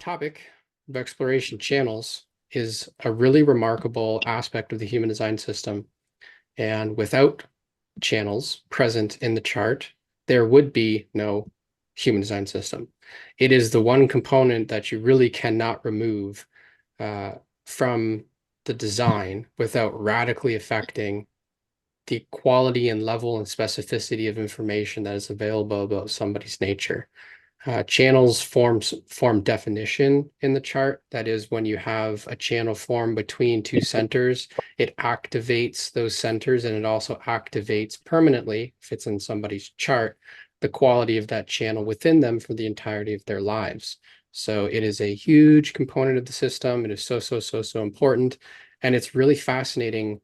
topic of exploration channels is a really remarkable aspect of the human design system. And without channels present in the chart, there would be no human design system. It is the one component that you really cannot remove uh, from the design without radically affecting the quality and level and specificity of information that is available about somebody's nature. Channels form definition in the chart. That is, when you have a channel form between two centers, it activates those centers, and it also activates permanently, if it's in somebody's chart, the quality of that channel within them for the entirety of their lives. So it is a huge component of the system. It is so important. And it's really fascinating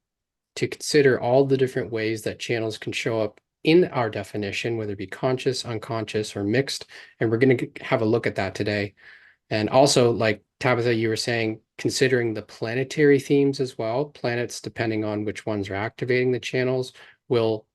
to consider all the different ways that channels can show up in our definition, whether it be conscious, unconscious, or mixed. And we're going to have a look at that today. And also, like Tabitha, you were saying, considering the planetary themes as well. Planets, depending on which ones are activating the channels, will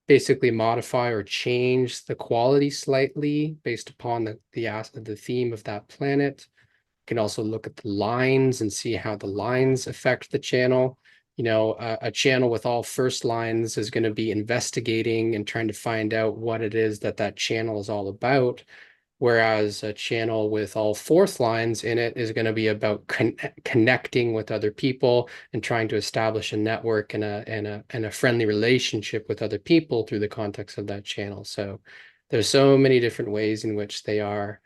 basically modify or change the quality slightly based upon the theme of that planet. You can also look at the lines and see how the lines affect the channel. A channel with all first lines is going to be investigating and trying to find out what it is that channel is all about. Whereas a channel with all fourth lines in it is going to be about connecting with other people and trying to establish a network and a friendly relationship with other people through the context of that channel. So there's so many different ways in which they are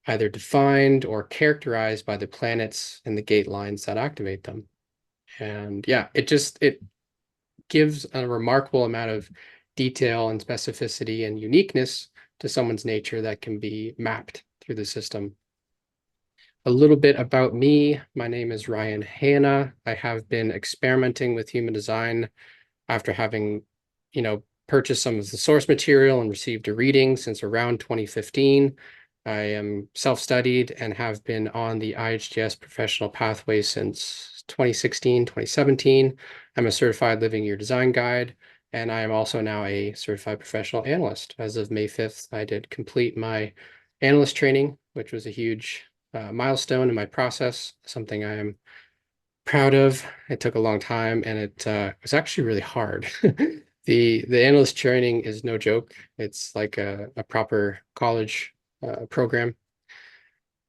either defined or characterized by the planets and the gate lines that activate them. And yeah, it gives a remarkable amount of detail and specificity and uniqueness to someone's nature that can be mapped through the system. A little bit about me. My name is Ryan Hanna. I have been experimenting with human design after having, purchased some of the source material and received a reading since around 2015. I am self-studied and have been on the IHGS professional pathway since 2016, 2017. I'm a certified living year design guide, and I am also now a certified professional analyst. As of May 5th, I did complete my analyst training, which was a huge milestone in my process, something I am proud of. It took a long time, and it was actually really hard. The analyst training is no joke. It's like a proper college program.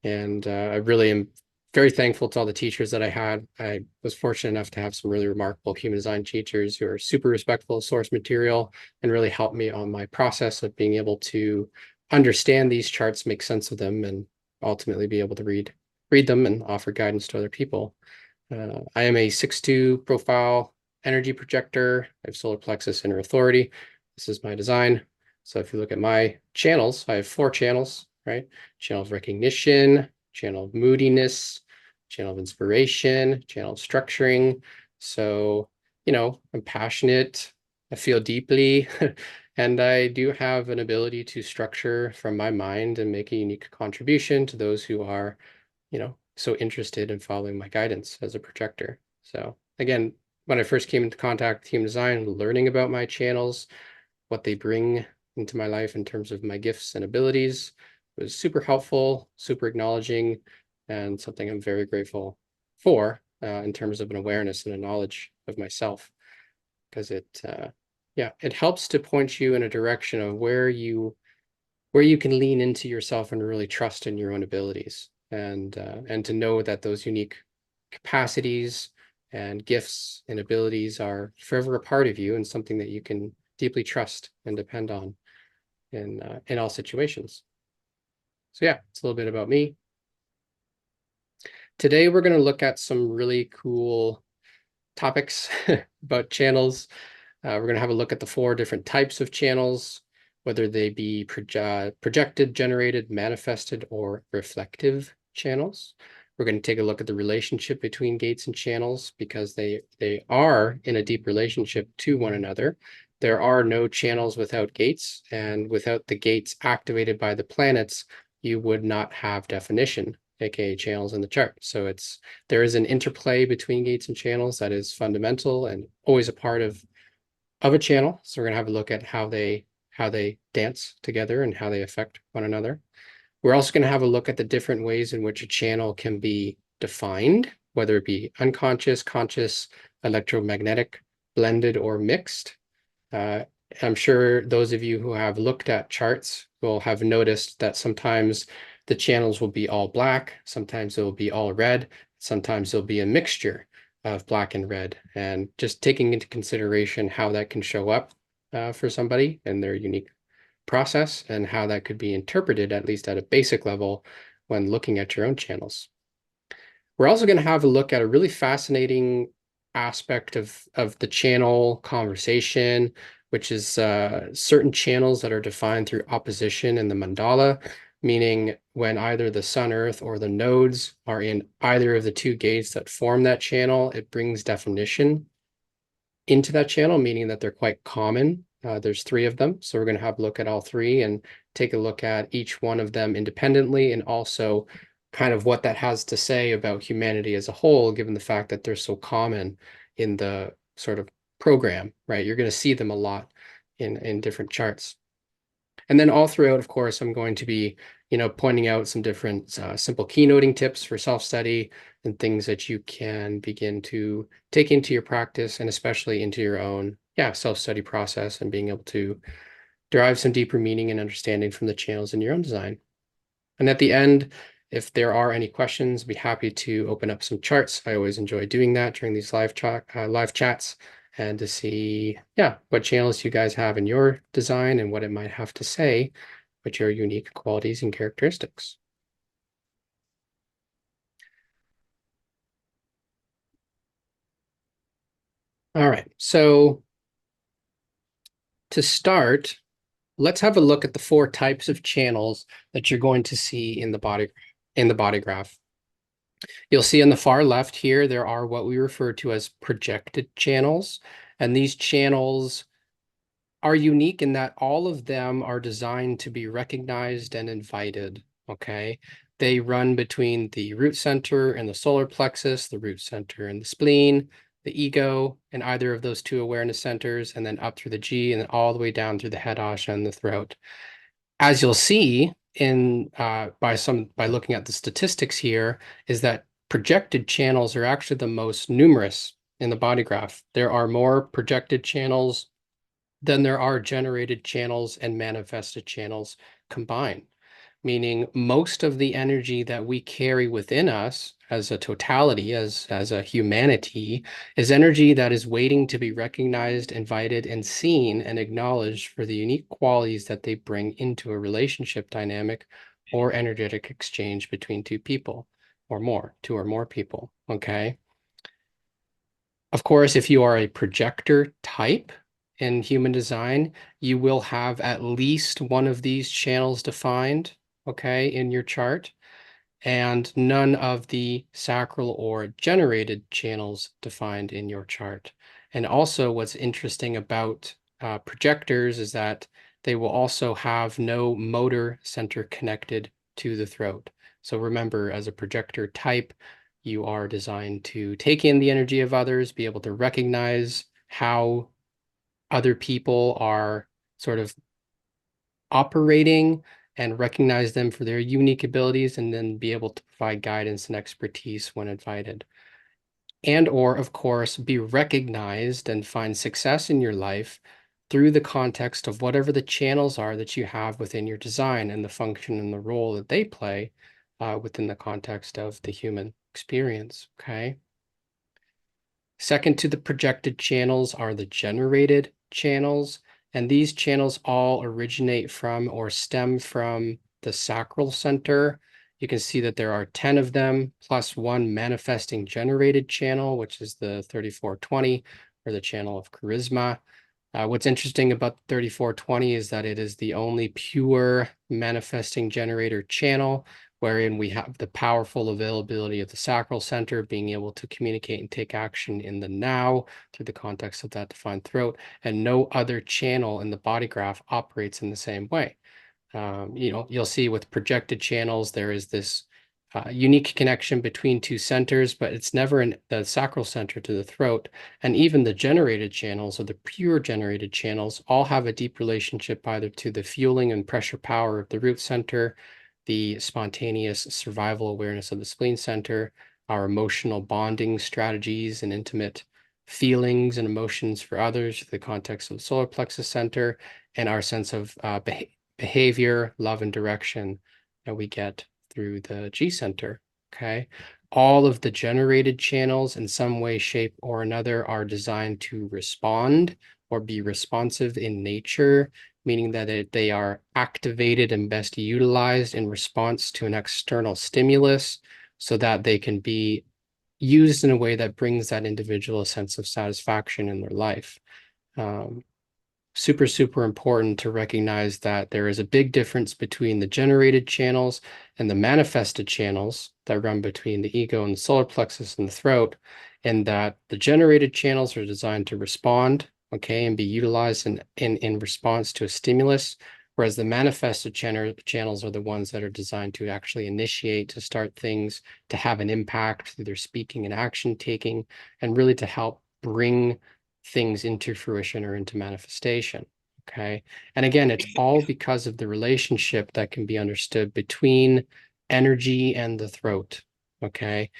And I really am very thankful to all the teachers that I had. I was fortunate enough to have some really remarkable human design teachers who are super respectful of source material and really helped me on my process of being able to understand these charts, make sense of them, and ultimately be able to read them and offer guidance to other people. I am a 6'2" profile energy projector. I have solar plexus inner authority. This is my design. So if you look at my channels, I have 4 channels, right? Channel of recognition, channel of moodiness, channel of inspiration, channel of structuring. So, I'm passionate, I feel deeply, and I do have an ability to structure from my mind and make a unique contribution to those who are, so interested in following my guidance as a projector. So again, when I first came into contact with human design, learning about my channels, what they bring into my life in terms of my gifts and abilities was super helpful, super acknowledging, and something I'm very grateful for in terms of an awareness and a knowledge of myself, because it helps to point you in a direction of where you can lean into yourself and really trust in your own abilities, and to know that those unique capacities and gifts and abilities are forever a part of you and something that you can deeply trust and depend on in all situations. So yeah, it's a little bit about me. Today, we're going to look at some really cool topics about channels. We're going to have a look at the 4 different types of channels, whether they be projected, generated, manifested, or reflective channels. We're going to take a look at the relationship between gates and channels, because they are in a deep relationship to one another. There are no channels without gates, and without the gates activated by the planets, you would not have definition, aka channels in the chart. So there is an interplay between gates and channels that is fundamental and always a part of a channel. So we're going to have a look at how they dance together and how they affect one another. We're also going to have a look at the different ways in which a channel can be defined, whether it be unconscious, conscious, electromagnetic, blended, or mixed. Uh, I'm sure those of you who have looked at charts will have noticed that sometimes the channels will be all black, sometimes it will be all red, sometimes there'll be a mixture of black and red. And just taking into consideration how that can show up for somebody and their unique process and how that could be interpreted, at least at a basic level, when looking at your own channels. We're also going to have a look at a really fascinating aspect of the channel conversation, which is certain channels that are defined through opposition in the mandala, meaning when either the sun, earth, or the nodes are in either of the two gates that form that channel, it brings definition into that channel, meaning that they're quite common. There's three of them, so we're going to have a look at all three and take a look at each one of them independently, and also kind of what that has to say about humanity as a whole, given the fact that they're so common in the sort of program, right? You're going to see them a lot in different charts. And then all throughout, of course, I'm going to be, pointing out some different simple keynoting tips for self-study and things that you can begin to take into your practice and especially into your own, self-study process and being able to derive some deeper meaning and understanding from the channels in your own design. And at the end, if there are any questions, I'd be happy to open up some charts. I always enjoy doing that during these live chats and to see, what channels you guys have in your design and what it might have to say about your unique qualities and characteristics. All right, so to start, let's have a look at the four types of channels that you're going to see in the body graph. You'll see on the far left here, there are what we refer to as projected channels. And these channels are unique in that all of them are designed to be recognized and invited, okay? They run between the root center and the solar plexus, the root center and the spleen, the ego, and either of those two awareness centers, and then up through the G, and then all the way down through the head asha and the throat. As you'll see by looking at the statistics here, is that projected channels are actually the most numerous in the body graph. There are more projected channels than there are generated channels and manifested channels combined, meaning most of the energy that we carry within us as a totality, as a humanity, is energy that is waiting to be recognized, invited, and seen and acknowledged for the unique qualities that they bring into a relationship dynamic or energetic exchange between two people or more, two or more people, okay? Of course, if you are a projector type in human design, you will have at least one of these channels defined, okay, in your chart, and none of the sacral or generated channels defined in your chart. And also what's interesting about projectors is that they will also have no motor center connected to the throat. So remember, as a projector type, you are designed to take in the energy of others, be able to recognize how other people are sort of operating and recognize them for their unique abilities, and then be able to provide guidance and expertise when invited. And or, of course, be recognized and find success in your life through the context of whatever the channels are that you have within your design and the function and the role that they play within the context of the human experience, okay? Second to the projected channels are the generated channels, and these channels all originate from or stem from the sacral center. You can see that there are 10 of them, plus one manifesting generated channel, which is the 3420, or the channel of charisma. What's interesting about 3420 is that it is the only pure manifesting generator channel, wherein we have the powerful availability of the sacral center, being able to communicate and take action in the now through the context of that defined throat, and no other channel in the body graph operates in the same way. You'll see with projected channels, there is this unique connection between two centers, but it's never in the sacral center to the throat. And even the generated channels, or the pure generated channels, all have a deep relationship either to the fueling and pressure power of the root center, the spontaneous survival awareness of the spleen center, our emotional bonding strategies and intimate feelings and emotions for others, the context of the solar plexus center, and our sense of behavior, love, and direction that we get through the G center. Okay. All of the generated channels in some way, shape, or another are designed to respond or be responsive in nature, meaning that they are activated and best utilized in response to an external stimulus so that they can be used in a way that brings that individual a sense of satisfaction in their life. Super, super important to recognize that there is a big difference between the generated channels and the manifested channels that run between the ego and the solar plexus and the throat, and that the generated channels are designed to respond, okay, and be utilized in response to a stimulus, whereas the manifested channels are the ones that are designed to actually initiate, to start things, to have an impact through their speaking and action taking, and really to help bring things into fruition or into manifestation. Okay. And again, it's all because of the relationship that can be understood between energy and the throat. Okay.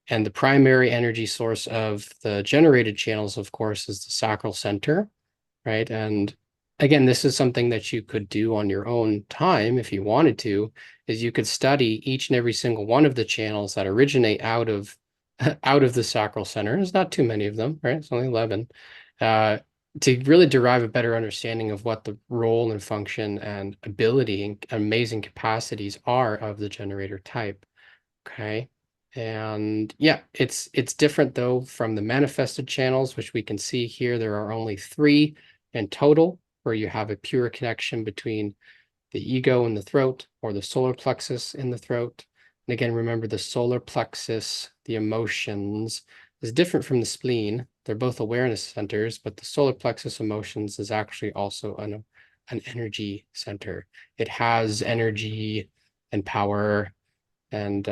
And the primary energy source of the generated channels, of course, is the sacral center. Right. And again, this is something that you could do on your own time if you wanted to, is you could study each and every single one of the channels that originate out of the sacral center. There's not too many of them, right? It's only 11. To really derive a better understanding of what the role and function and ability and amazing capacities are of the generator type. Okay. And yeah, it's different though from the manifested channels, which we can see here. There are only 3 in total, where you have a pure connection between the ego in the throat or the solar plexus in the throat. And again, remember the solar plexus, the emotions, is different from the spleen. They're both awareness centers, but the solar plexus emotions is actually also an energy center. It has energy and power, and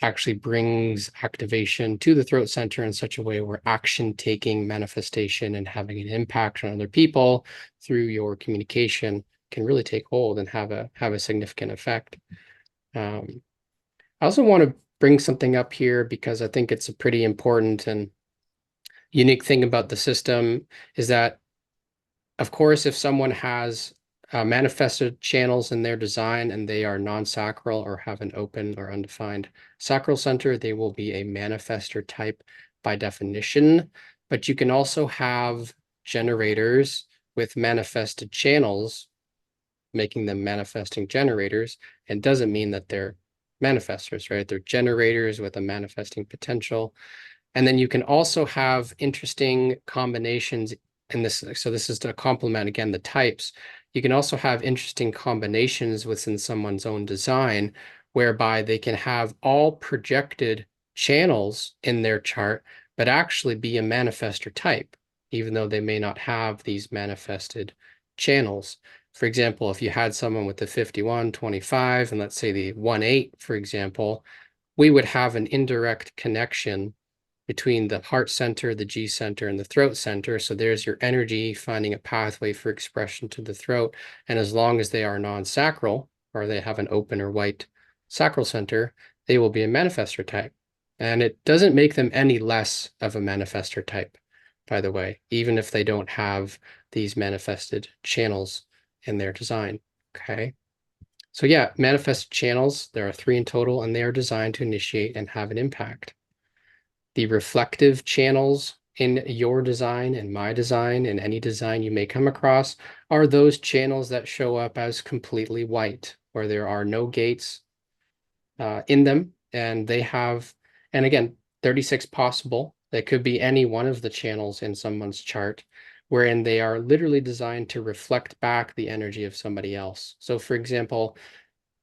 actually brings activation to the throat center in such a way where action taking, manifestation, and having an impact on other people through your communication can really take hold and have a significant effect. I also want to bring something up here because I think it's a pretty important and unique thing about the system, is that, of course, if someone has manifested channels in their design and they are non-sacral or have an open or undefined sacral center, they will be a manifestor type by definition. But you can also have generators with manifested channels, making them manifesting generators, and doesn't mean that they're manifestors, right? They're generators with a manifesting potential. And then you can also have interesting combinations in this. So this is to complement, again, the types. You can also have interesting combinations within someone's own design, whereby they can have all projected channels in their chart, but actually be a manifestor type, even though they may not have these manifested channels. For example, if you had someone with the 51-25 and let's say the 1-8, for example, we would have an indirect connection between the heart center, the G center, and the throat center. So there's your energy finding a pathway for expression to the throat. And as long as they are non-sacral, or they have an open or white sacral center, they will be a manifestor type. And it doesn't make them any less of a manifestor type, by the way, even if they don't have these manifested channels in their design. Okay. So yeah, manifested channels, there are 3 in total, and they are designed to initiate and have an impact. The reflective channels in your design and my design and any design you may come across are those channels that show up as completely white, where there are no gates in them, and they have, and again, 36 possible. They could be any one of the channels in someone's chart, wherein they are literally designed to reflect back the energy of somebody else. So for example,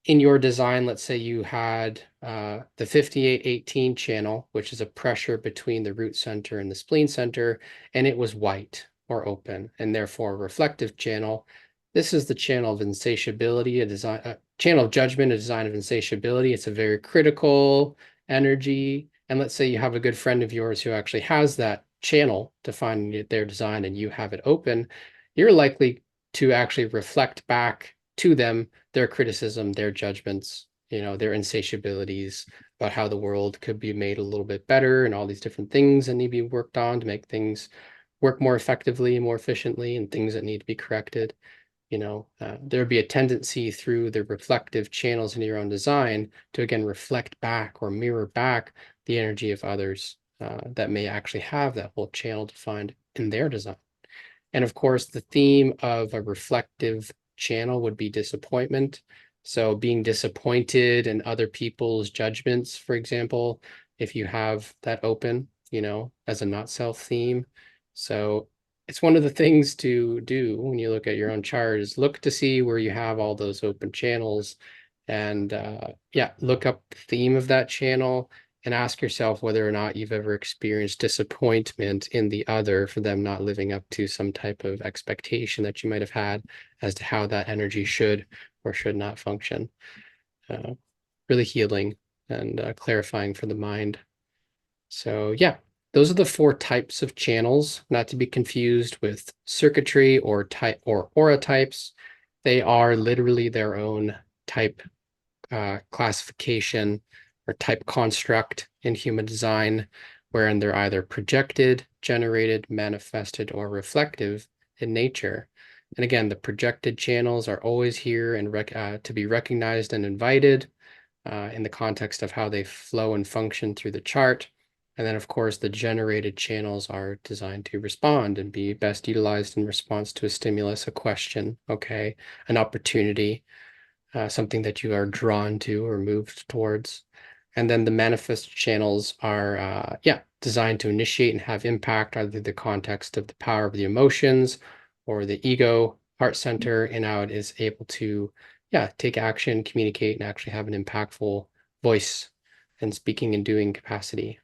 in your design, let's say you had the 58-18 channel, which is a pressure between the root center and the spleen center, and it was white or open, and therefore a reflective channel. This is the channel of insatiability, a channel of judgment, a design of insatiability. It's a very critical energy. And let's say you have a good friend of yours who actually has that channel defined in their design and you have it open, you're likely to actually reflect back to them their criticism, their judgments, their insatiabilities about how the world could be made a little bit better and all these different things that need to be worked on to make things work more effectively, more efficiently, and things that need to be corrected. There'd be a tendency through the reflective channels in your own design to, again, reflect back or mirror back the energy of others that may actually have that whole channel defined in their design. And of course, the theme of a reflective channel would be disappointment. So being disappointed in other people's judgments, for example, if you have that open, as a not self theme. So it's one of the things to do when you look at your own chart is look to see where you have all those open channels and yeah, look up the theme of that channel and ask yourself whether or not you've ever experienced disappointment in the other for them not living up to some type of expectation that you might have had as to how that energy should or should not function. Really healing and clarifying for the mind. So yeah, those are the 4 types of channels, not to be confused with circuitry or type or aura types. They are literally their own type classification or type construct in human design, wherein they're either projected, generated, manifested, or reflective in nature. And again, the projected channels are always here and to be recognized and invited in the context of how they flow and function through the chart. And then, of course, the generated channels are designed to respond and be best utilized in response to a stimulus, a question, okay, an opportunity, something that you are drawn to or moved towards. And then the manifest channels are, yeah, designed to initiate and have impact, either the context of the power of the emotions or the ego, heart center, and how it is able to, yeah, take action, communicate, and actually have an impactful voice and speaking and doing capacity.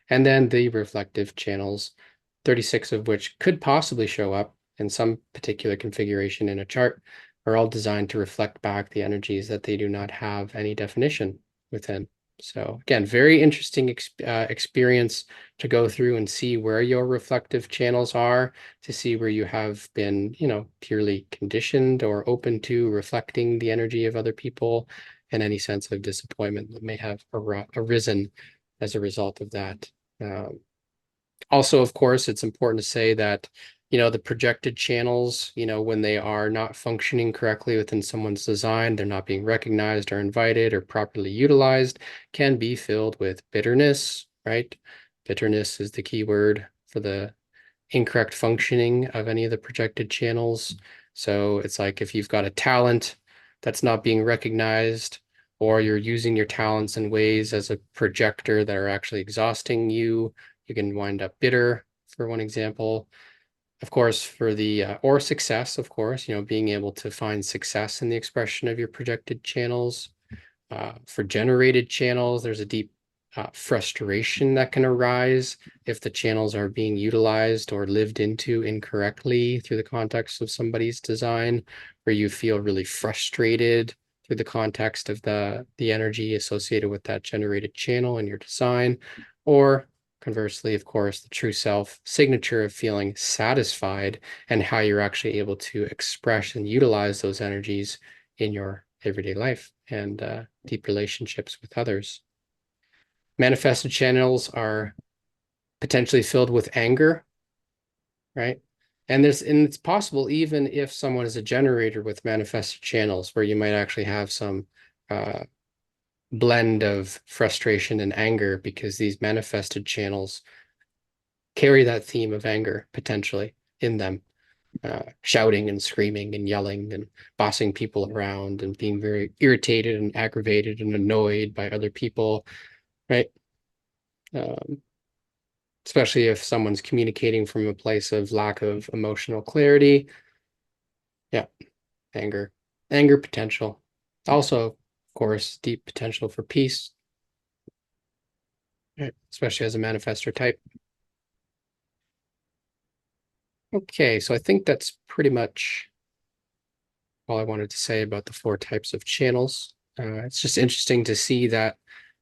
And then the reflective channels, 36 of which could possibly show up in some particular configuration in a chart, are all designed to reflect back the energies that they do not have any definition within. So again, very interesting experience to go through and see where your reflective channels are, to see where you have been, purely conditioned or open to reflecting the energy of other people, and any sense of disappointment that may have arisen as a result of that. Also, of course, it's important to say that, the projected channels, when they are not functioning correctly within someone's design, they're not being recognized or invited or properly utilized, can be filled with bitterness, right? Bitterness is the key word for the incorrect functioning of any of the projected channels. So it's like if you've got a talent that's not being recognized, or you're using your talents in ways as a projector that are actually exhausting you, you can wind up bitter, for one example. Of course, for the or success, of course, being able to find success in the expression of your projected channels. For generated channels, there's a deep frustration that can arise if the channels are being utilized or lived into incorrectly through the context of somebody's design, where you feel really frustrated through the context of the energy associated with that generated channel in your design. Or conversely, of course, the true self signature of feeling satisfied and how you're actually able to express and utilize those energies in your everyday life and deep relationships with others. Manifested channels are potentially filled with anger, right? And it's possible even if someone is a generator with manifested channels, where you might actually have some blend of frustration and anger, because these manifested channels carry that theme of anger potentially in them, shouting and screaming and yelling and bossing people around and being very irritated and aggravated and annoyed by other people, right? Especially if someone's communicating from a place of lack of emotional clarity. Yeah, anger potential. Also, of course, deep potential for peace, right? Especially as a manifestor type. Okay, so I think that's pretty much all I wanted to say about the 4 types of channels. It's just interesting to see that,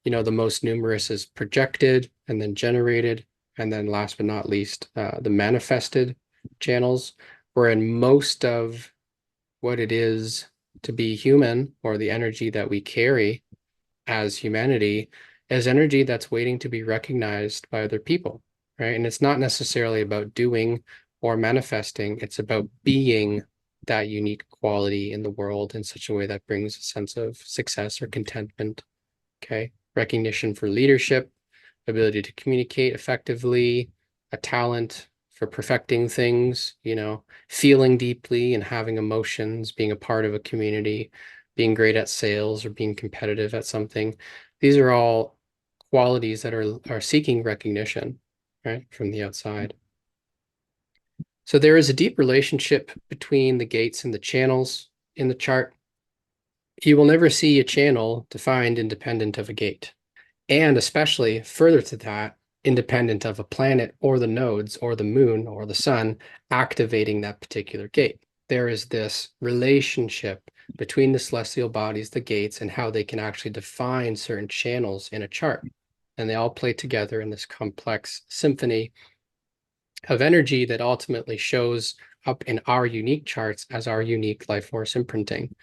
the most numerous is projected and then generated, and then last but not least, the manifested channels, wherein most of what it is to be human, or the energy that we carry, as humanity as energy that's waiting to be recognized by other people, right? And it's not necessarily about doing or manifesting, it's about being that unique quality in the world in such a way that brings a sense of success or contentment. Okay. Recognition for leadership, ability to communicate effectively, a talent for perfecting things, feeling deeply and having emotions, being a part of a community, being great at sales or being competitive at something. These are all qualities that are seeking recognition, right, from the outside. So there is a deep relationship between the gates and the channels in the chart. You will never see a channel defined independent of a gate. And especially further to that, independent of a planet or the nodes or the moon or the sun activating that particular gate. There is this relationship between the celestial bodies, the gates, and how they can actually define certain channels in a chart. And they all play together in this complex symphony of energy that ultimately shows up in our unique charts as our unique life force imprinting.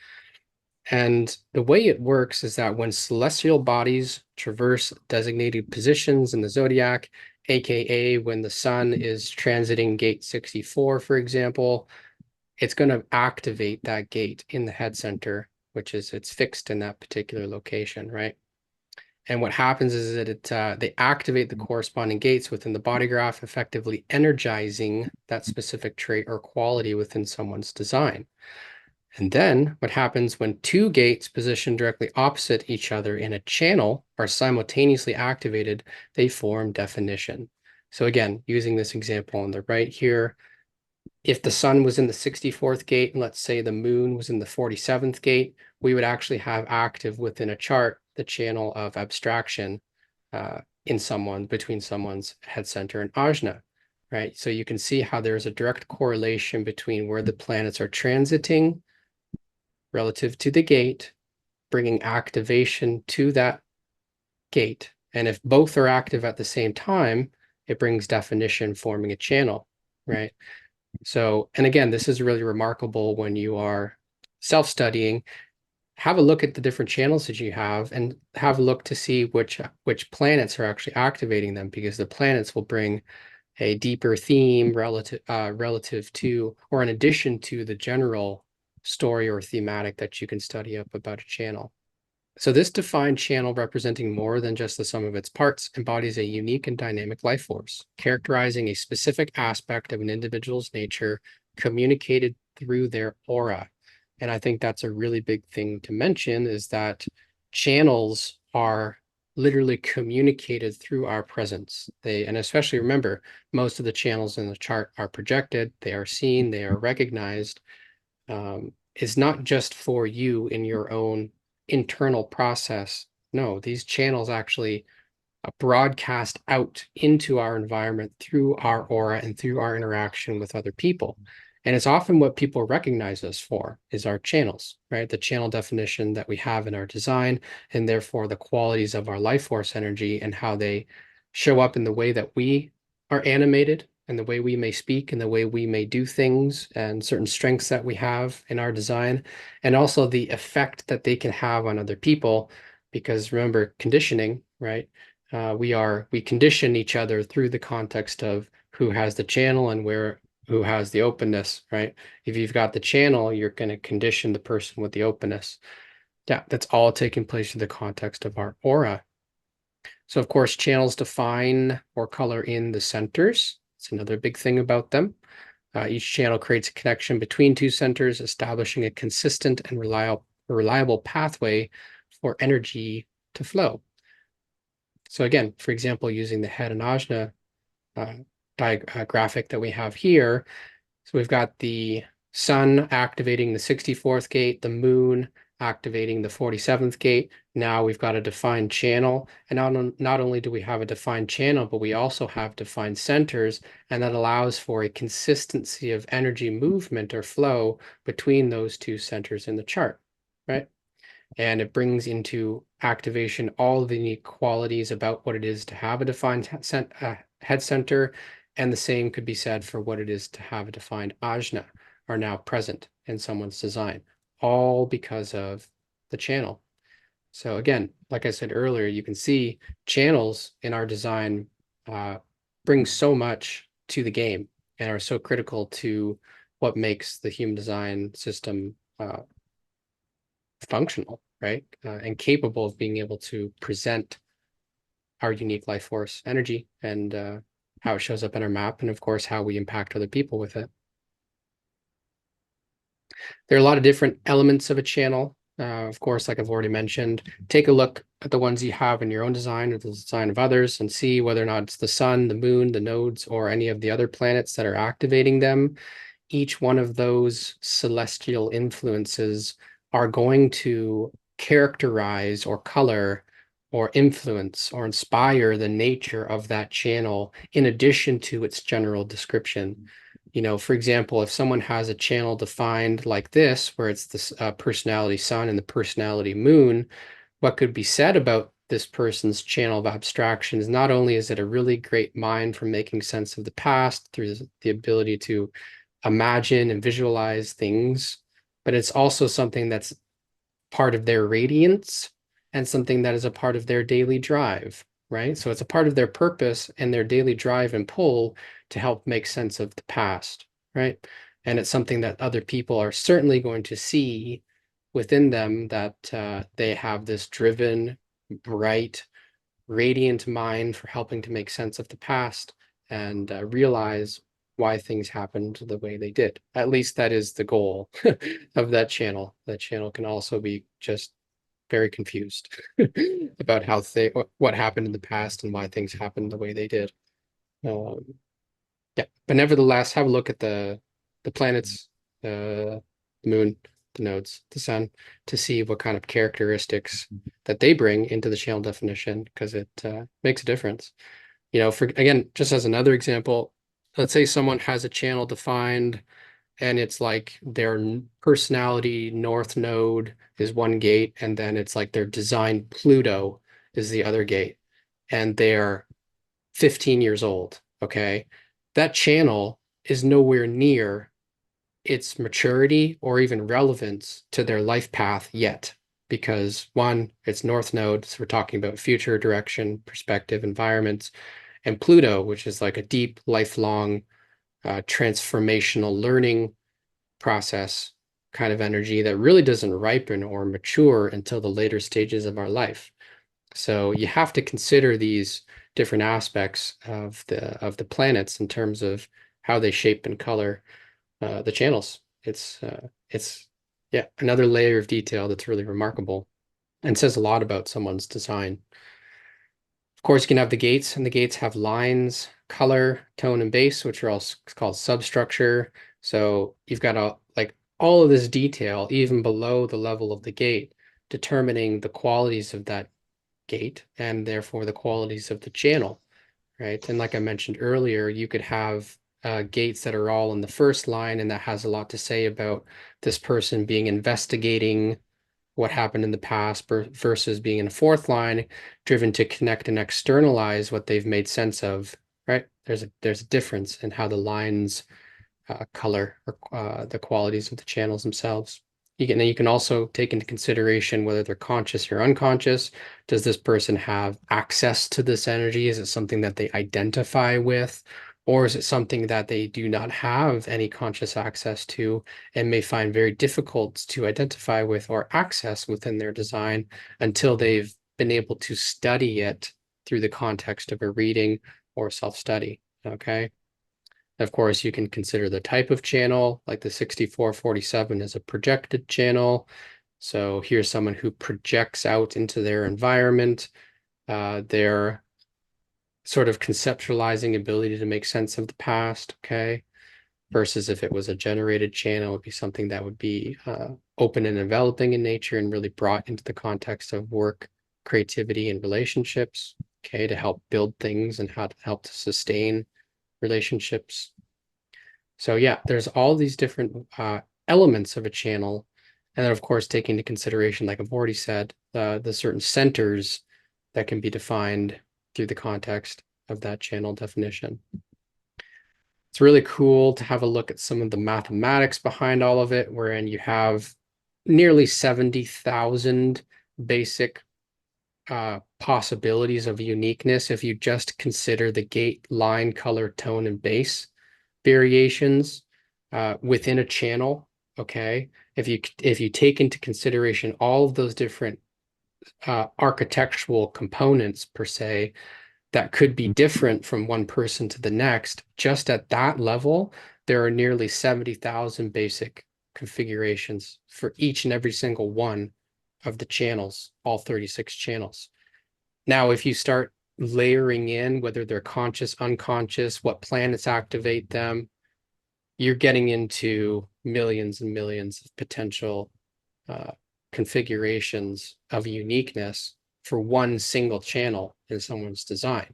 And the way it works is that when celestial bodies traverse designated positions in the zodiac, aka when the sun is transiting gate 64, for example, it's going to activate that gate in the head center, which is it's fixed in that particular location, right? And what happens is that they activate the corresponding gates within the body graph, effectively energizing that specific trait or quality within someone's design. And then what happens when two gates positioned directly opposite each other in a channel are simultaneously activated, they form definition. So again, using this example on the right here, if the sun was in the 64th gate, and let's say the moon was in the 47th gate, we would actually have active within a chart the channel of abstraction between someone's head center and ajna, right? So you can see how there's a direct correlation between where the planets are transiting relative to the gate, bringing activation to that gate. And if both are active at the same time, it brings definition, forming a channel, right? So, and again, this is really remarkable when you are self-studying. Have a look at the different channels that you have and have a look to see which planets are actually activating them, because the planets will bring a deeper theme relative to or in addition to the general story or thematic that you can study up about a channel. So this defined channel, representing more than just the sum of its parts, embodies a unique and dynamic life force, characterizing a specific aspect of an individual's nature communicated through their aura. And I think that's a really big thing to mention, is that channels are literally communicated through our presence. And especially remember, most of the channels in the chart are projected, they are seen, they are recognized. Is not just for you in your own internal process. No, these channels actually broadcast out into our environment through our aura and through our interaction with other people. And it's often what people recognize us for is our channels, right? The channel definition that we have in our design, and therefore the qualities of our life force energy and how they show up in the way that we are animated and the way we may speak and the way we may do things and certain strengths that we have in our design, and also the effect that they can have on other people. Because remember, conditioning, right? We condition each other through the context of who has the channel and who has the openness, right? If you've got the channel, you're going to condition the person with the openness. Yeah, that's all taking place in the context of our aura. So of course, channels define or color in the centers. It's another big thing about them. Each channel creates a connection between two centers, establishing a consistent and reliable pathway for energy to flow. So again, for example, using the head and ajna graphic that we have here, so we've got the sun activating the 64th gate, the moon activating the 47th gate. Now we've got a defined channel. And not only do we have a defined channel, but we also have defined centers, and that allows for a consistency of energy movement or flow between those two centers in the chart, right? And it brings into activation all the unique qualities about what it is to have a defined head center. And the same could be said for what it is to have a defined ajna are now present in someone's design, all because of the channel. So again, like I said earlier, you can see channels in our design bring so much to the game and are so critical to what makes the human design system functional, right? And capable of being able to present our unique life force energy and how it shows up in our map, and of course, how we impact other people with it. There are a lot of different elements of a channel. Of course, like I've already mentioned, take a look at the ones you have in your own design or the design of others and see whether or not it's the sun, the moon, the nodes, or any of the other planets that are activating them. Each one of those celestial influences are going to characterize or color or influence or inspire the nature of that channel in addition to its general description. For example, if someone has a channel defined like this, where it's the personality sun and the personality moon, what could be said about this person's channel of abstraction is not only is it a really great mind for making sense of the past through the ability to imagine and visualize things, but it's also something that's part of their radiance and something that is a part of their daily drive, right? So it's a part of their purpose and their daily drive and pull to help make sense of the past, right? And it's something that other people are certainly going to see within them, that they have this driven, bright, radiant mind for helping to make sense of the past and realize why things happened the way they did. At least that is the goal of that channel. That channel can also be just very confused about what happened in the past and why things happened the way they did. Um, yeah, but nevertheless, have a look at the planets, the moon, the nodes, the sun, to see what kind of characteristics that they bring into the channel definition, because it makes a difference. For again, just as another example, let's say someone has a channel defined and it's like their personality north node is one gate, and then it's like their design Pluto is the other gate, and they're 15 years old. Okay. That channel is nowhere near its maturity or even relevance to their life path yet. Because one, it's North Node, so we're talking about future direction, perspective, environments, and Pluto, which is like a deep, lifelong, transformational learning process kind of energy that really doesn't ripen or mature until the later stages of our life. So you have to consider these different aspects of the planets in terms of how they shape and color the channels. It's yeah, another layer of detail that's really remarkable and says a lot about someone's design. Of course, you can have the gates, and the gates have lines, color, tone, and base, which are all called substructure. So you've got all of this detail, even below the level of the gate, determining the qualities of that gate and therefore the qualities of the channel, right? And like I mentioned earlier, you could have gates that are all in the first line, and that has a lot to say about this person being investigating what happened in the past versus being in a fourth line, driven to connect and externalize what they've made sense of, right? There's a difference in how the lines color or the qualities of the channels themselves. You can also take into consideration whether they're conscious or unconscious. Does this person have access to this energy? Is it something that they identify with? Or is it something that they do not have any conscious access to and may find very difficult to identify with or access within their design until they've been able to study it through the context of a reading or self-study, okay? Of course, you can consider the type of channel, like the 6447 is a projected channel. So here's someone who projects out into their environment, their sort of conceptualizing ability to make sense of the past, okay? Versus if it was a generated channel, it would be something that would be open and enveloping in nature and really brought into the context of work, creativity, and relationships, okay, to help build things and how to help to sustain relationships. So yeah, there's all these different elements of a channel. And then of course, taking into consideration, like I've already said, the certain centers that can be defined through the context of that channel definition. It's really cool to have a look at some of the mathematics behind all of it, wherein you have nearly 70,000 basic possibilities of uniqueness if you just consider the gate line, color, tone, and base variations within a channel. Okay, if you take into consideration all of those different architectural components per se that could be different from one person to the next, just at that level, there are nearly 70,000 basic configurations for each and every single one of the channels, all 36 channels. Now, if you start layering in whether they're conscious, unconscious, what planets activate them, you're getting into millions and millions of potential configurations of uniqueness for one single channel in someone's design.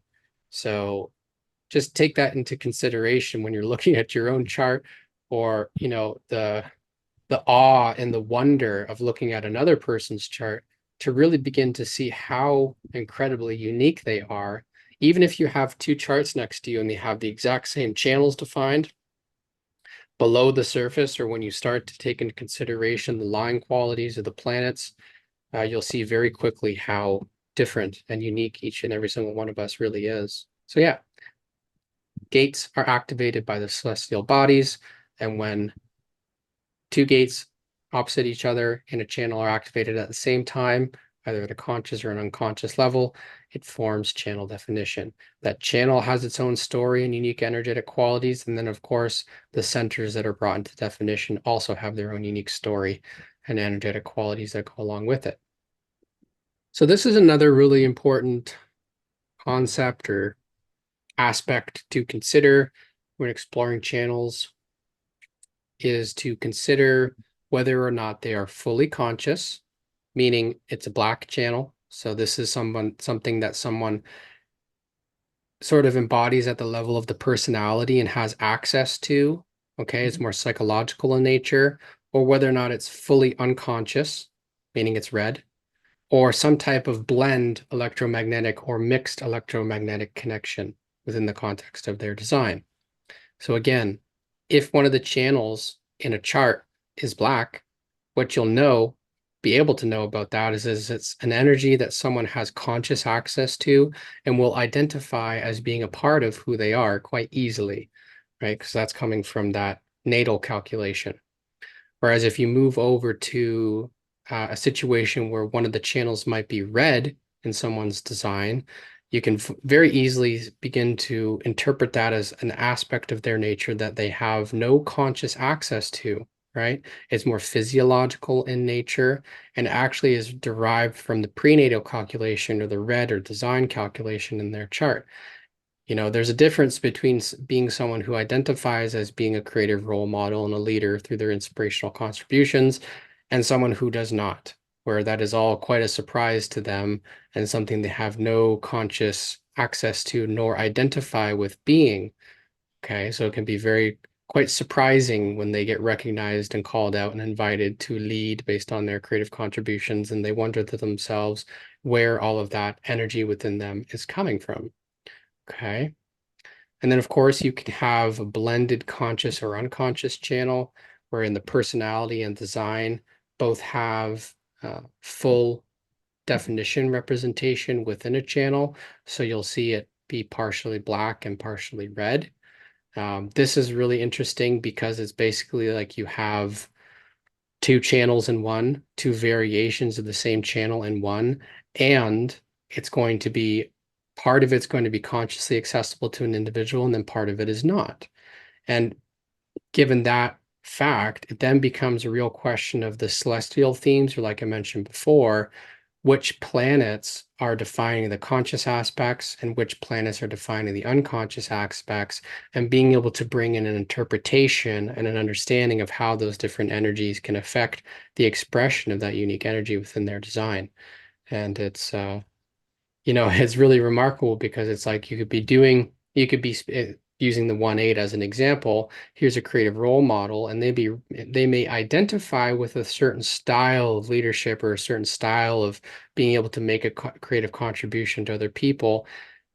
So just take that into consideration when you're looking at your own chart, or the awe and the wonder of looking at another person's chart, to really begin to see how incredibly unique they are. Even if you have two charts next to you and they have the exact same channels defined, below the surface, or when you start to take into consideration the line qualities of the planets, you'll see very quickly how different and unique each and every single one of us really is. So yeah, gates are activated by the celestial bodies, and when two gates opposite each other in a channel are activated at the same time, either at a conscious or an unconscious level, it forms channel definition. That channel has its own story and unique energetic qualities. And then, of course, the centers that are brought into definition also have their own unique story and energetic qualities that go along with it. So this is another really important concept or aspect to consider when exploring channels, is to consider whether or not they are fully conscious, meaning it's a black channel. So this is something that someone sort of embodies at the level of the personality and has access to. Okay, it's more psychological in nature, or whether or not it's fully unconscious, meaning it's red, or some type of blend electromagnetic or mixed electromagnetic connection within the context of their design. So again, if one of the channels in a chart is black, what you'll be able to know about that is it's an energy that someone has conscious access to and will identify as being a part of who they are quite easily, right? Because that's coming from that natal calculation. Whereas if you move over to a situation where one of the channels might be red in someone's design, you can very easily begin to interpret that as an aspect of their nature that they have no conscious access to, right? It's more physiological in nature and actually is derived from the prenatal calculation or the red or design calculation in their chart. There's a difference between being someone who identifies as being a creative role model and a leader through their inspirational contributions and someone who does not, where that is all quite a surprise to them and something they have no conscious access to nor identify with being. Okay, so it can be quite surprising when they get recognized and called out and invited to lead based on their creative contributions, and they wonder to themselves where all of that energy within them is coming from. Okay. And then, of course, you can have a blended conscious or unconscious channel wherein the personality and design both have full definition representation within a channel. So you'll see it be partially black and partially red. This is really interesting because it's basically like you have two channels in one, two variations of the same channel in one, and it's going to be part of it's going to be consciously accessible to an individual, and then part of it is not. And given that fact, it then becomes a real question of the celestial themes, or like I mentioned before, which planets are defining the conscious aspects and which planets are defining the unconscious aspects, and being able to bring in an interpretation and an understanding of how those different energies can affect the expression of that unique energy within their design. And it's it's really remarkable because it's like you could be using the 1/8 as an example. Here's a creative role model, and they may identify with a certain style of leadership or a certain style of being able to make a creative contribution to other people.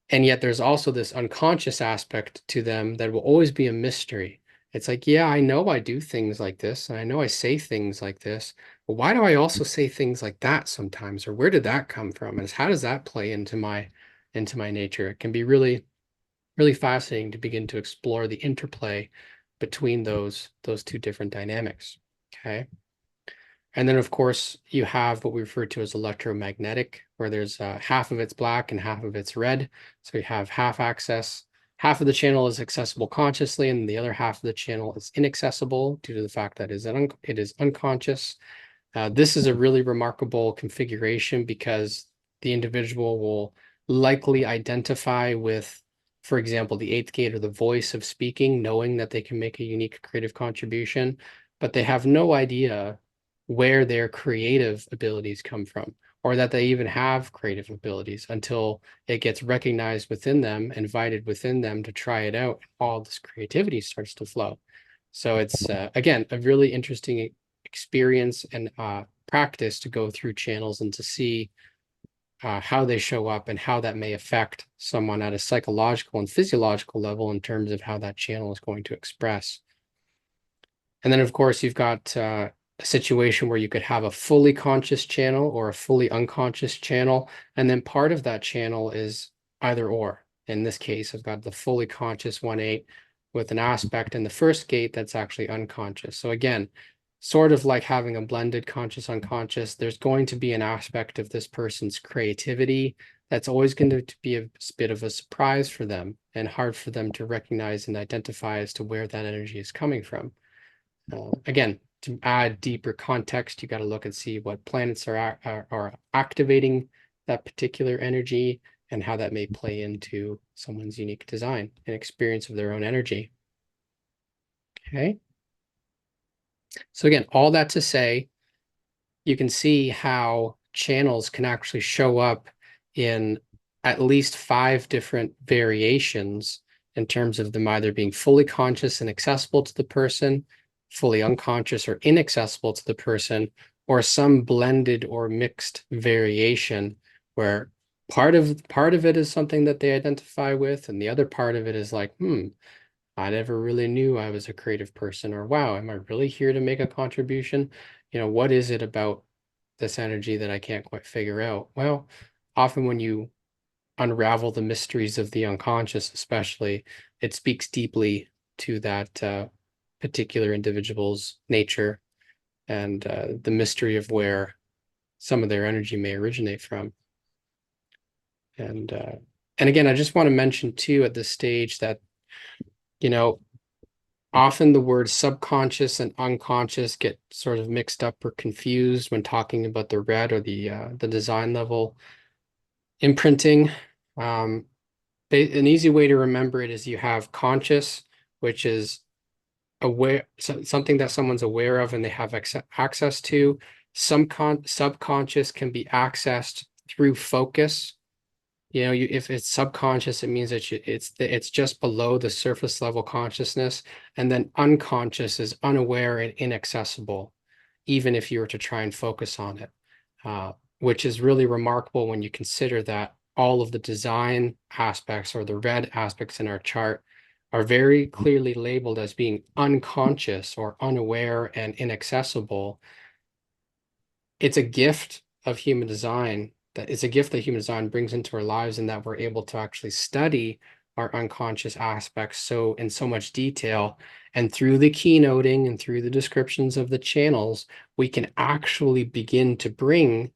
And yet there's also this unconscious aspect to them that will always be a mystery. It's like, yeah, I know I do things like this, and I know I say things like this, why do I also say things like that sometimes? Or where did that come from? And how does that play into my nature? It can be really, really fascinating to begin to explore the interplay between those two different dynamics. Okay. And then, of course, you have what we refer to as electromagnetic, where there's half of it's black and half of it's red. So you have half access. Half of the channel is accessible consciously, and the other half of the channel is inaccessible due to the fact that it is unconscious. This is a really remarkable configuration because the individual will likely identify with, for example, the eighth gate or the voice of speaking, knowing that they can make a unique creative contribution, but they have no idea where their creative abilities come from, or that they even have creative abilities until it gets recognized within them, invited within them to try it out. All this creativity starts to flow. So it's, again, a really interesting experience and practice to go through channels and to see how they show up and how that may affect someone at a psychological and physiological level in terms of how that channel is going to express. And then, of course, you've got a situation where you could have a fully conscious channel or a fully unconscious channel. And then part of that channel is either or. In this case, I've got the fully conscious 1/8 with an aspect in the first gate that's actually unconscious. So again, sort of like having a blended conscious unconscious, there's going to be an aspect of this person's creativity that's always going to be a bit of a surprise for them and hard for them to recognize and identify as to where that energy is coming from. Again, to add deeper context, you got to look and see what planets are activating that particular energy and how that may play into someone's unique design and experience of their own energy. Okay. So again, all that to say, you can see how channels can actually show up in at least 5 different variations in terms of them either being fully conscious and accessible to the person, fully unconscious or inaccessible to the person, or some blended or mixed variation where part of it is something that they identify with, and the other part of it is like, I never really knew I was a creative person, or wow, am I really here to make a contribution? What is it about this energy that I can't quite figure out? Well, often when you unravel the mysteries of the unconscious, especially, it speaks deeply to that particular individual's nature and the mystery of where some of their energy may originate from. And again, I just want to mention too at this stage that, often the words subconscious and unconscious get sort of mixed up or confused when talking about the red or the design level imprinting. An easy way to remember it is you have conscious, which is aware, something that someone's aware of and they have access to. Subconscious can be accessed through focus. If it's subconscious, it means that it's just below the surface level consciousness, and then unconscious is unaware and inaccessible, even if you were to try and focus on it, which is really remarkable when you consider that all of the design aspects or the red aspects in our chart are very clearly labeled as being unconscious or unaware and inaccessible. It's a gift of human design. That it's a gift that human design brings into our lives, and that we're able to actually study our unconscious aspects so in so much detail. And through the keynoting and through the descriptions of the channels, we can actually begin to bring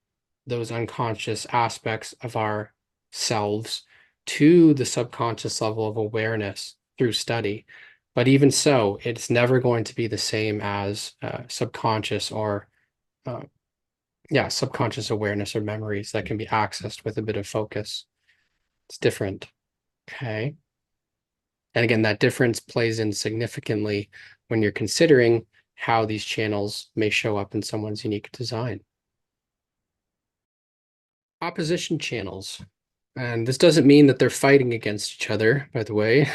those unconscious aspects of ourselves to the subconscious level of awareness through study. But even so, it's never going to be the same as subconscious or subconscious awareness or memories that can be accessed with a bit of focus. It's different. Okay. And again, that difference plays in significantly when you're considering how these channels may show up in someone's unique design. Opposition channels. And this doesn't mean that they're fighting against each other, by the way.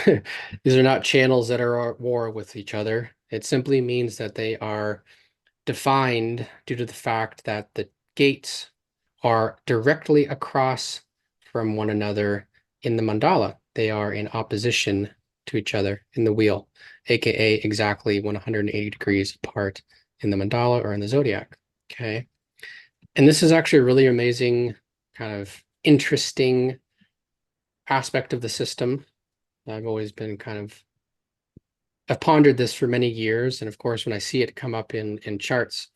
These are not channels that are at war with each other. It simply means that they are defined due to the fact that the gates are directly across from one another in the mandala. They are in opposition to each other in the wheel, aka exactly 180 degrees apart in the mandala or in the zodiac. Okay. And this is actually a really amazing, kind of interesting aspect of the system. I've always been I've pondered this for many years. And of course, when I see it come up in charts,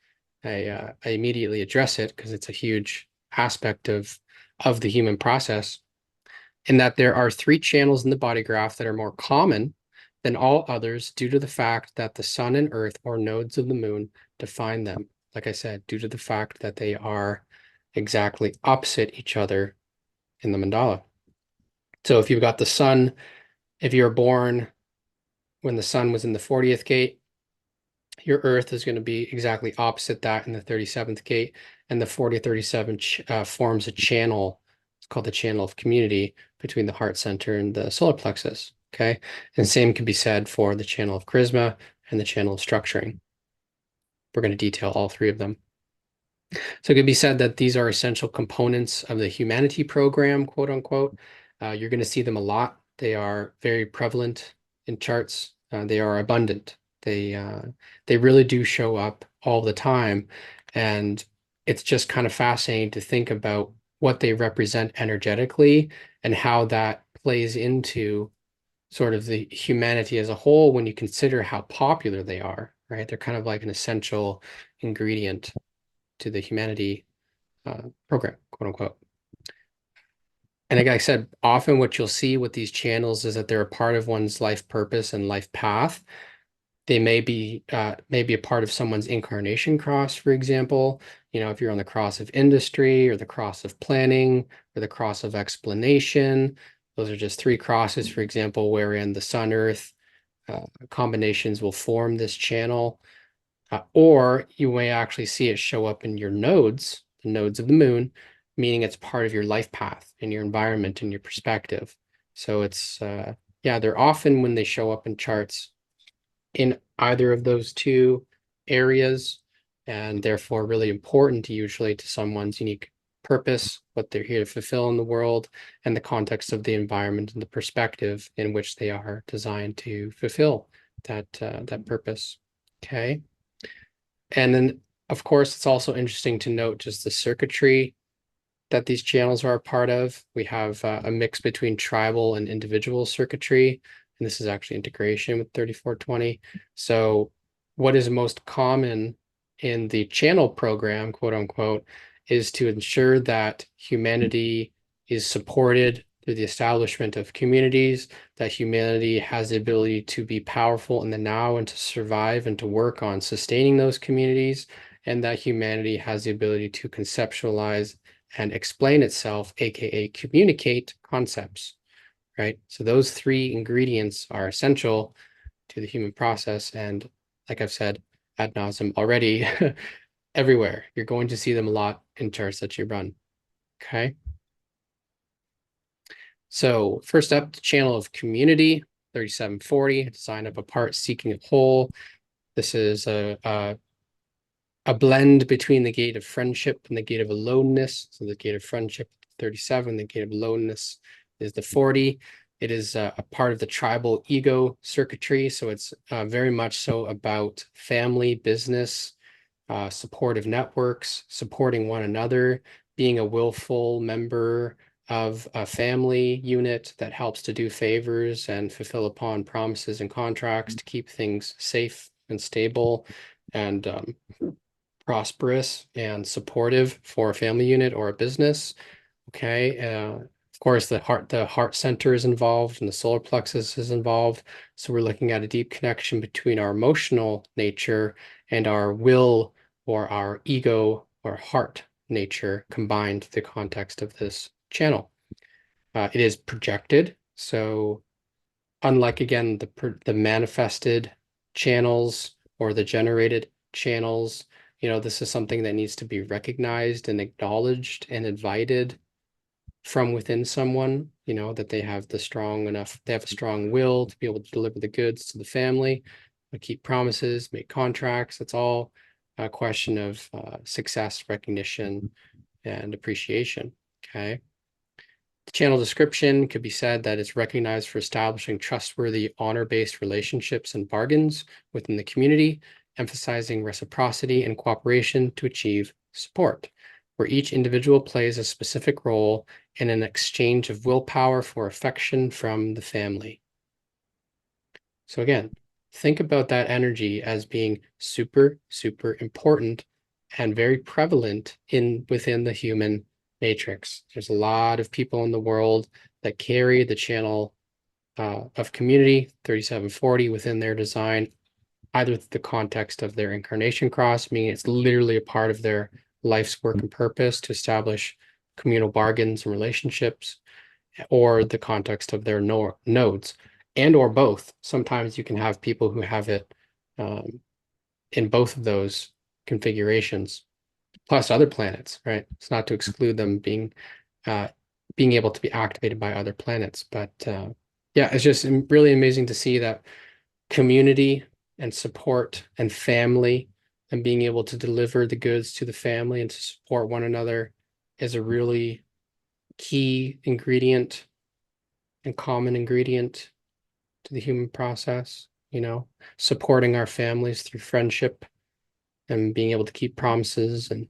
I immediately address it because it's a huge aspect of the human process. In that there are three channels in the body graph that are more common than all others due to the fact that the sun and earth, or nodes of the moon, define them. Like I said, due to the fact that they are exactly opposite each other in the mandala. So if you've got the sun, if you're born when the sun was in the 40th gate, your earth is going to be exactly opposite that in the 37th gate, and the 4037 forms a channel. It's called the channel of community between the heart center and the solar plexus. Okay. And same can be said for the channel of charisma and the channel of structuring. We're going to detail all three of them. So it could be said that these are essential components of the humanity program, quote unquote. You're going to see them a lot. They are very prevalent in charts. They are abundant. They really do show up all the time. And it's just kind of fascinating to think about what they represent energetically and how that plays into sort of the humanity as a whole when you consider how popular they are, right? They're kind of like an essential ingredient to the humanity program, quote unquote. And like I said, often what you'll see with these channels is that they're a part of one's life purpose and life path. They may be a part of someone's incarnation cross, for example. You know, if you're on the cross of industry or the cross of planning or the cross of explanation, those are just three crosses, for example, wherein the sun earth combinations will form this channel. Or you may actually see it show up in your nodes, the nodes of the moon, meaning it's part of your life path and your environment and your perspective. So yeah, they're often, when they show up in charts, in either of those two areas, and therefore really important usually to someone's unique purpose, what they're here to fulfill in the world, and the context of the environment and the perspective in which they are designed to fulfill that purpose. Okay. And then, of course, it's also interesting to note just the circuitry that these channels are a part of. We have a mix between tribal and individual circuitry, and this is actually integration with 3420. So what is most common in the channel program, quote unquote, is to ensure that humanity is supported through the establishment of communities, that humanity has the ability to be powerful in the now and to survive and to work on sustaining those communities, and that humanity has the ability to conceptualize and explain itself, aka communicate concepts, right? So those three ingredients are essential to the human process. And like I've said ad nauseum already, everywhere. You're going to see them a lot in charts that you run. Okay. So first up, the channel of community, 3740, design of a part seeking a whole. This is a blend between the gate of friendship and the gate of aloneness. So the gate of friendship, 37, the gate of aloneness is the 40. It is a part of the tribal ego circuitry. So it's very much so about family, business, supportive networks, supporting one another, being a willful member of a family unit that helps to do favors and fulfill upon promises and contracts to keep things safe and stable and prosperous and supportive for a family unit or a business. Okay. Of course, the heart center is involved and the solar plexus is involved. So we're looking at a deep connection between our emotional nature and our will or our ego or heart nature combined to the context of this channel. It is projected. So unlike, again, the manifested channels or the generated channels, you know, this is something that needs to be recognized and acknowledged and invited from within someone, you know, that they have a strong will to be able to deliver the goods to the family, keep promises, make contracts. It's all a question of success, recognition, and appreciation. Okay. The channel description could be said that it's recognized for establishing trustworthy, honor-based relationships and bargains within the community, emphasizing reciprocity and cooperation to achieve support, where each individual plays a specific role in an exchange of willpower for affection from the family. So again, think about that energy as being super, super important and very prevalent within the human matrix. There's a lot of people in the world that carry the channel of community 3740 within their design, either the context of their incarnation cross, meaning it's literally a part of their life's work and purpose to establish communal bargains and relationships, or the context of their nodes, and or both. Sometimes you can have people who have it in both of those configurations, plus other planets, right? It's not to exclude them being able to be activated by other planets. But yeah, it's just really amazing to see that community and support and family and being able to deliver the goods to the family and to support one another is a really key ingredient and common ingredient to the human process, supporting our families through friendship and being able to keep promises and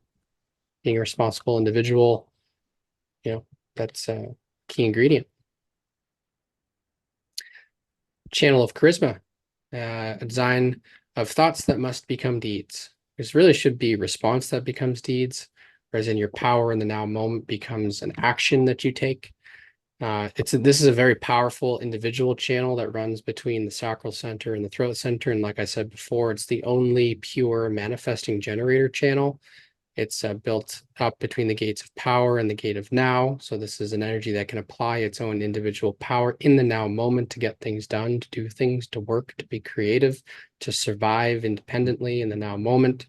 being a responsible individual, that's a key ingredient. Channel of charisma, a design of thoughts that must become deeds. This really should be response that becomes deeds, whereas in your power in the now moment becomes an action that you take. This is a very powerful individual channel that runs between the sacral center and the throat center. And like I said before, it's the only pure manifesting generator channel. It's built up between the gates of power and the gate of now. So this is an energy that can apply its own individual power in the now moment to get things done, to do things, to work, to be creative, to survive independently in the now moment.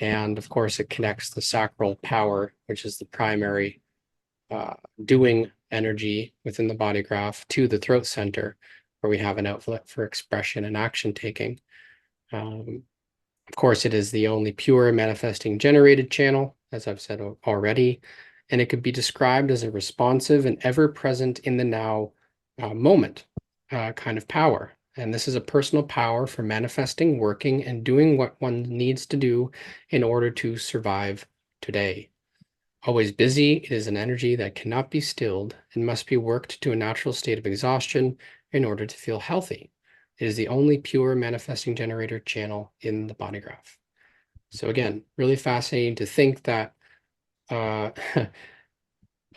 And of course, it connects the sacral power, which is the primary doing energy within the body graph, to the throat center, where we have an outlet for expression and action taking. Of course, it is the only pure manifesting generated channel, as I've said already, and it could be described as a responsive and ever-present in the now moment kind of power. And this is a personal power for manifesting, working, and doing what one needs to do in order to survive today. Always busy, it is an energy that cannot be stilled and must be worked to a natural state of exhaustion in order to feel healthy. It is the only pure manifesting generator channel in the body graph. So again, really fascinating to think that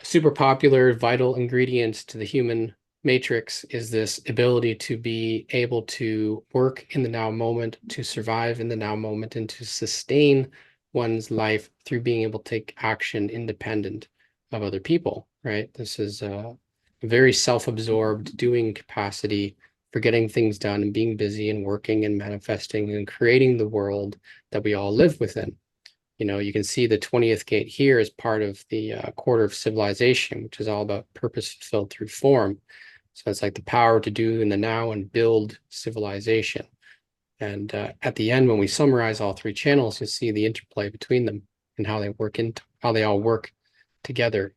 super popular, vital ingredient to the human matrix is this ability to be able to work in the now moment, to survive in the now moment, and to sustain one's life through being able to take action independent of other people, right? This is a very self-absorbed doing capacity for getting things done and being busy and working and manifesting and creating the world that we all live within. You can see the 20th gate here as part of the quarter of civilization, which is all about purpose fulfilled through form. So it's like the power to do in the now and build civilization. And at the end, when we summarize all three channels, you'll see the interplay between them and how they all work together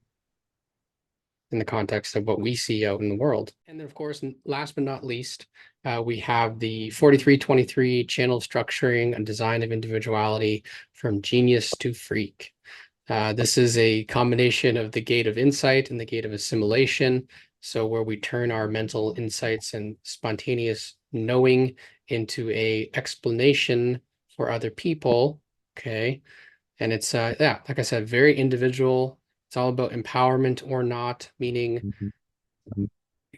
in the context of what we see out in the world. And then, of course, last but not least, we have the 4323 channel structuring and design of individuality from genius to freak. This is a combination of the gate of insight and the gate of assimilation. So where we turn our mental insights and spontaneous knowing into a explanation for other people. Okay. And it's, yeah, like I said, very individual. It's all about empowerment or not, meaning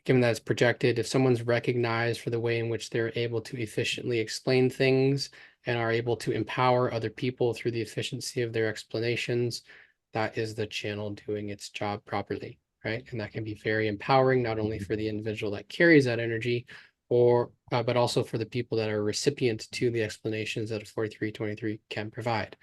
given that it's projected, if someone's recognized for the way in which they're able to efficiently explain things and are able to empower other people through the efficiency of their explanations, that is the channel doing its job properly, right? And that can be very empowering, not only for the individual that carries that energy, but also for the people that are recipient to the explanations that a 4323 can provide.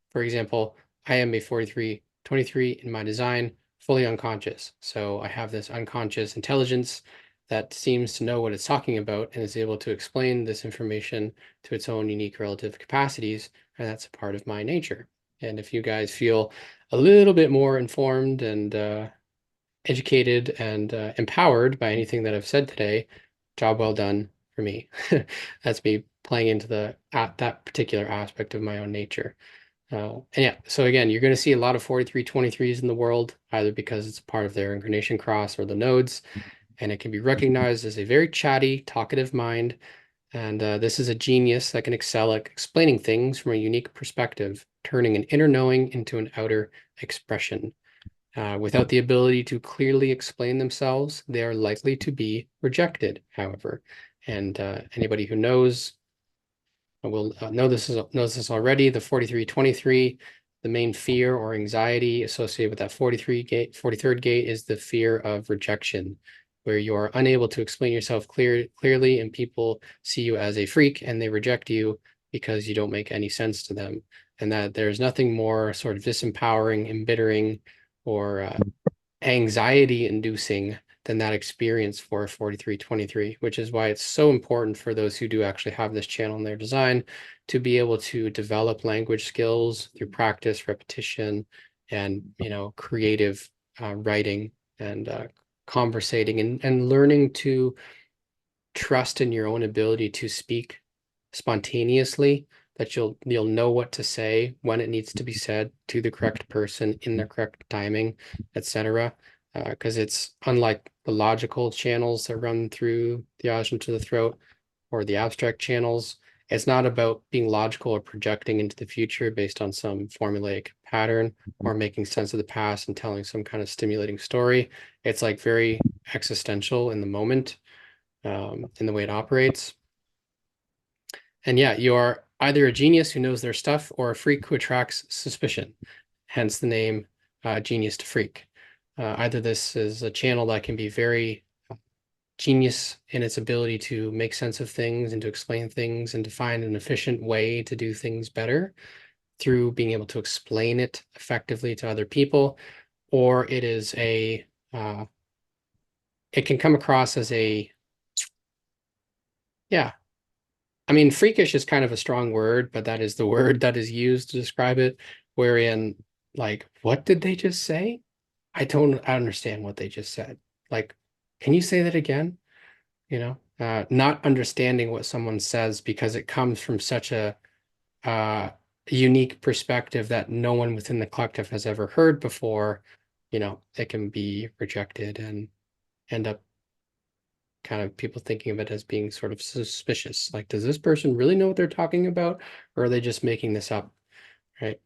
For example, I am a 4323 in my design, fully unconscious. So I have this unconscious intelligence that seems to know what it's talking about and is able to explain this information to its own unique relative capacities. And that's a part of my nature. And if you guys feel a little bit more informed and educated and empowered by anything that I've said today, job well done for me. That's me playing into that particular aspect of my own nature. And yeah, so again, you're going to see a lot of 4323s in the world, either because it's part of their incarnation cross or the nodes, and it can be recognized as a very chatty, talkative mind. And this is a genius that can excel at explaining things from a unique perspective, turning an inner knowing into an outer expression. Without the ability to clearly explain themselves, they are likely to be rejected, however. And anybody who knows will knows this already. The 4323, the main fear or anxiety associated with that 43rd gate is the fear of rejection, where you are unable to explain yourself clearly, and people see you as a freak and they reject you because you don't make any sense to them. And that there's nothing more sort of disempowering, embittering, or anxiety inducing than that experience for 4323, which is why it's so important for those who do actually have this channel in their design to be able to develop language skills through practice, repetition, and creative writing and conversating and learning to trust in your own ability to speak spontaneously, that you'll know what to say when it needs to be said to the correct person in the correct timing, etc. Because it's unlike the logical channels that run through the ocean to the throat or the abstract channels. It's not about being logical or projecting into the future based on some formulaic pattern or making sense of the past and telling some kind of stimulating story. It's like very existential in the moment, in the way it operates. And yeah, you are either a genius who knows their stuff or a freak who attracts suspicion, hence the name Genius to Freak. Either this is a channel that can be very genius in its ability to make sense of things and to explain things and to find an efficient way to do things better through being able to explain it effectively to other people, or it is it can come across as yeah, I mean, freakish is kind of a strong word, but that is the word that is used to describe it, wherein, like, what did they just say? I understand what they just said. Like, can you say that again? Not understanding what someone says because it comes from such a unique perspective that no one within the collective has ever heard before, it can be rejected and end up kind of people thinking of it as being sort of suspicious. Like, does this person really know what they're talking about, or are they just making this up, right?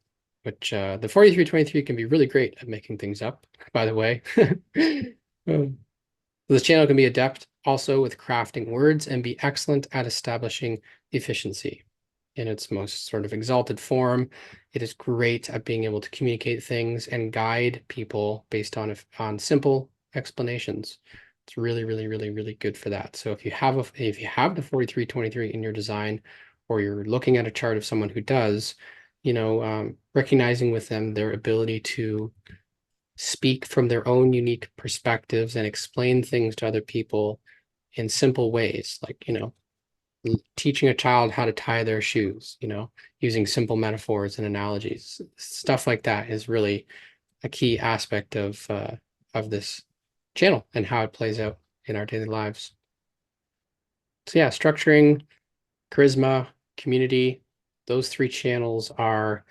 Which the 4323 can be really great at making things up, by the way. This channel can be adept also with crafting words and be excellent at establishing efficiency. In its most sort of exalted form, it is great at being able to communicate things and guide people based on simple explanations. It's really, really, really, really good for that. So if you have the 4323 in your design, or you're looking at a chart of someone who does, recognizing with them their ability to speak from their own unique perspectives and explain things to other people in simple ways, like, teaching a child how to tie their shoes, using simple metaphors and analogies. Stuff like that is really a key aspect of this channel and how it plays out in our daily lives. So yeah, structuring, charisma, community, those three channels are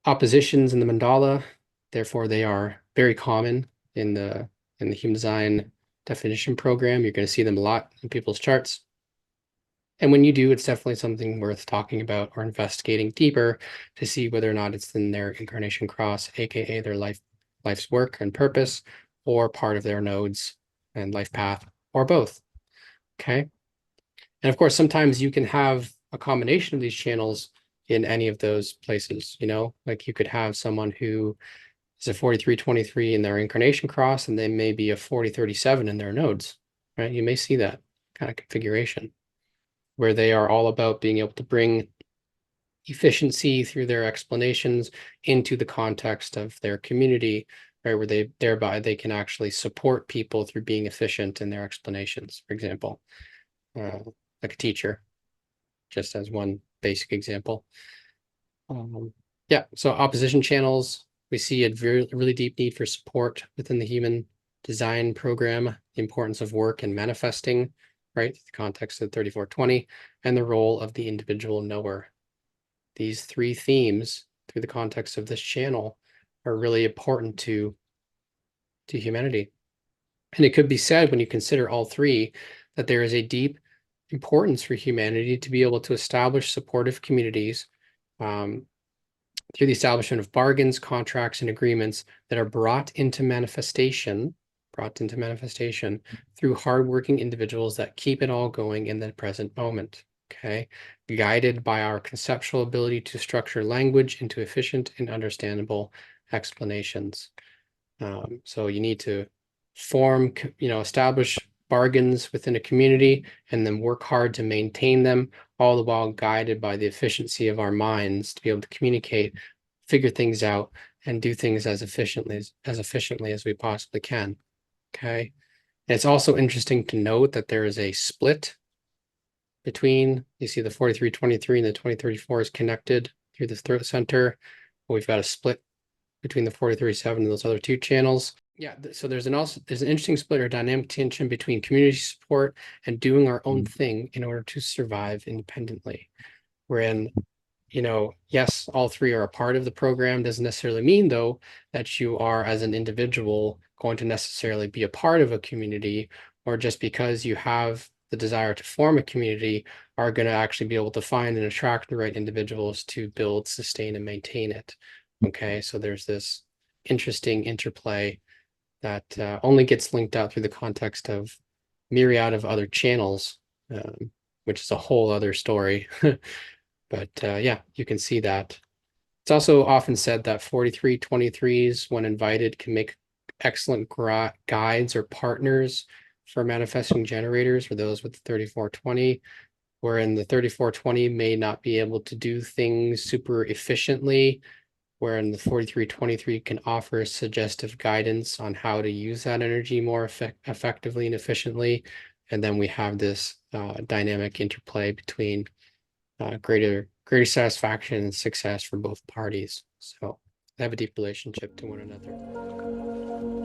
oppositions in the mandala. Therefore, they are very common in the human design definition program. You're going to see them a lot in people's charts. And when you do, it's definitely something worth talking about or investigating deeper to see whether or not it's in their incarnation cross, aka their life's work and purpose, or part of their nodes and life path, or both. Okay. And of course, sometimes you can have a combination of these channels in any of those places, like you could have someone who is a 4323 in their incarnation cross, and they may be a 4037 in their nodes, right? You may see that kind of configuration where they are all about being able to bring efficiency through their explanations into the context of their community, right? Where they can actually support people through being efficient in their explanations, for example, like a teacher, just as one basic example. Yeah, so opposition channels, we see a really deep need for support within the human design program, the importance of work and manifesting right? The context of 3420 and the role of the individual knower. These three themes through the context of this channel are really important to humanity. And it could be said when you consider all three that there is a deep importance for humanity to be able to establish supportive communities through the establishment of bargains, contracts, and agreements that are brought into manifestation through hardworking individuals that keep it all going in the present moment. Okay, guided by our conceptual ability to structure language into efficient and understandable explanations. So you need to establish bargains within a community and then work hard to maintain them, all the while guided by the efficiency of our minds to be able to communicate, figure things out, and do things as efficiently as we possibly can. Okay. And it's also interesting to note that there is a split between, you see the 4323 and the 2034 is connected through the throat center. We've got a split between the 4337 and those other two channels. Yeah, so there's an interesting split or dynamic tension between community support and doing our own thing in order to survive independently. Wherein, yes, all three are a part of the program. Doesn't necessarily mean, though, that you are, as an individual, going to necessarily be a part of a community, or just because you have the desire to form a community, are going to actually be able to find and attract the right individuals to build, sustain, and maintain it. Okay, so there's this interesting interplay that only gets linked out through the context of myriad of other channels, which is a whole other story. But yeah, you can see that. It's also often said that 4323s, when invited, can make excellent guides or partners for manifesting generators, or those with the 3420, wherein the 3420 may not be able to do things super efficiently, wherein the 4323 can offer suggestive guidance on how to use that energy more effectively and efficiently. And then we have this dynamic interplay between greater satisfaction and success for both parties. So they have a deep relationship to one another.